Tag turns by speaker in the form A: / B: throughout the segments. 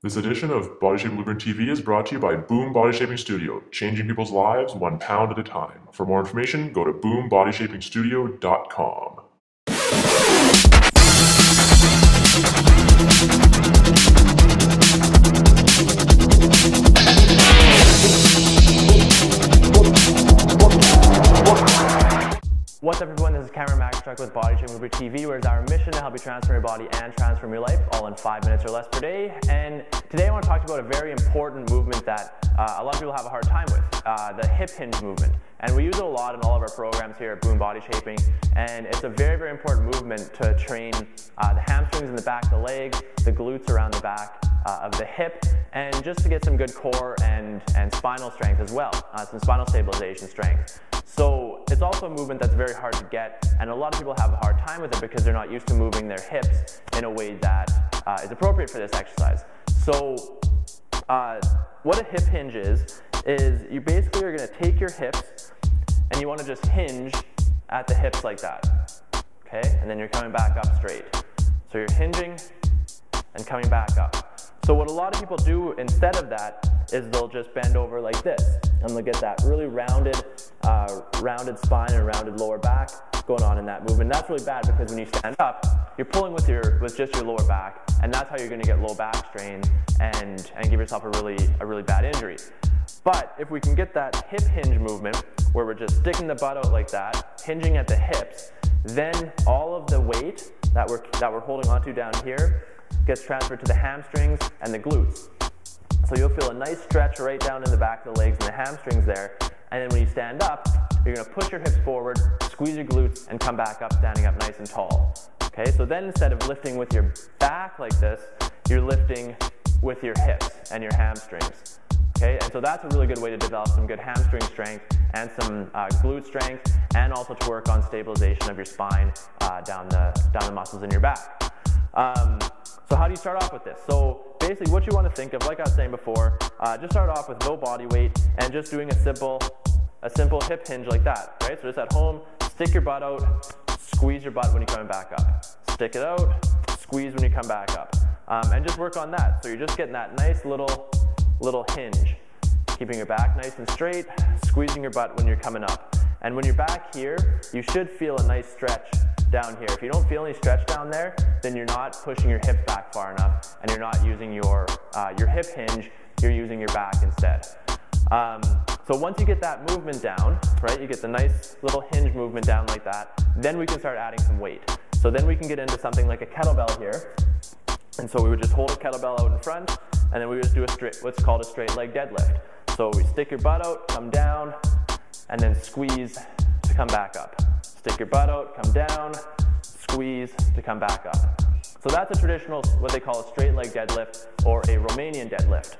A: This edition of Bodyshaping Blueprint TV is brought to you by Boom Bodyshaping Studio, changing people's lives 1 pound at a time. For more information, go to boombodyshapingstudio.com.
B: What's up everyone, this is Cameron Maxtruck with Bodyshaping Blueprint TV, where it's our mission to help you transform your body and transform your life, all in 5 minutes or less per day. And today I want to talk to you about a very important movement that a lot of people have a hard time with, the hip hinge movement. And we use it a lot in all of our programs here at Boom Bodyshaping, and it's a very, very important movement to train the hamstrings in the back of the legs, the glutes around the back of the hip, and just to get some good core and spinal strength as well, some spinal stabilization strength. So it's also a movement that's very hard to get, and a lot of people have a hard time with it because they're not used to moving their hips in a way that is appropriate for this exercise. So what a hip hinge is you basically are going to take your hips and you want to just hinge at the hips like that, okay? And then you're coming back up straight. So you're hinging and coming back up. So what a lot of people do instead of that is they'll just bend over like this, and they'll get that really rounded spine and rounded lower back going on in that movement. That's really bad because when you stand up, you're pulling with just your lower back, and that's how you're going to get low back strain and give yourself a really bad injury. But if we can get that hip hinge movement where we're just sticking the butt out like that, hinging at the hips, then all of the weight that we're holding onto down here gets transferred to the hamstrings and the glutes. So you'll feel a nice stretch right down in the back of the legs and the hamstrings there. And then when you stand up, you're going to push your hips forward, squeeze your glutes, and come back up, standing up nice and tall. Okay, so then instead of lifting with your back like this, you're lifting with your hips and your hamstrings. Okay, and so that's a really good way to develop some good hamstring strength and some glute strength, and also to work on stabilization of your spine down the muscles in your back. So how do you start off with this? So basically what you want to think of, like I was saying before, just start off with no body weight and just doing a simple hip hinge like that, right? So just at home, stick your butt out, squeeze your butt when you're coming back up. Stick it out, squeeze when you come back up. And just work on that. So you're just getting that nice little hinge, keeping your back nice and straight, squeezing your butt when you're coming up. And when you're back here, you should feel a nice stretch down here. If you don't feel any stretch down there, then you're not pushing your hips back far enough, and you're not using your hip hinge, you're using your back instead. So once you get that movement down, right, you get the nice little hinge movement down like that, then we can start adding some weight. So then we can get into something like a kettlebell here. And so we would just hold a kettlebell out in front, and then we would just do what's called a straight leg deadlift. So we stick your butt out, come down, and then squeeze to come back up. Stick your butt out, come down, squeeze to come back up. So that's a traditional, what they call a straight leg deadlift, or a Romanian deadlift.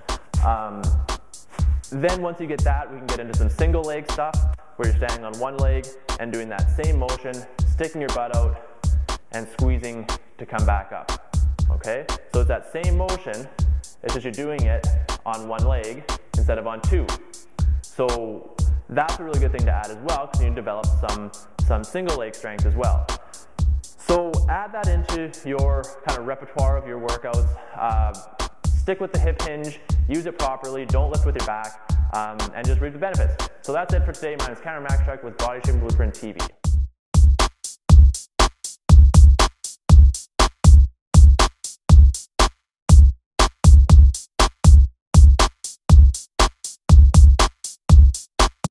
B: Then once you get that, we can get into some single leg stuff, where you're standing on one leg and doing that same motion, sticking your butt out and squeezing to come back up. Okay? So it's that same motion, it's just you're doing it on one leg instead of on two. So that's a really good thing to add as well, because you can develop some single leg strength as well. So add that into your kind of repertoire of your workouts. Stick with the hip hinge, use it properly, don't lift with your back, and just reap the benefits. So that's it for today. My name is Cameron Maxtruck with Bodyshaping Blueprint TV.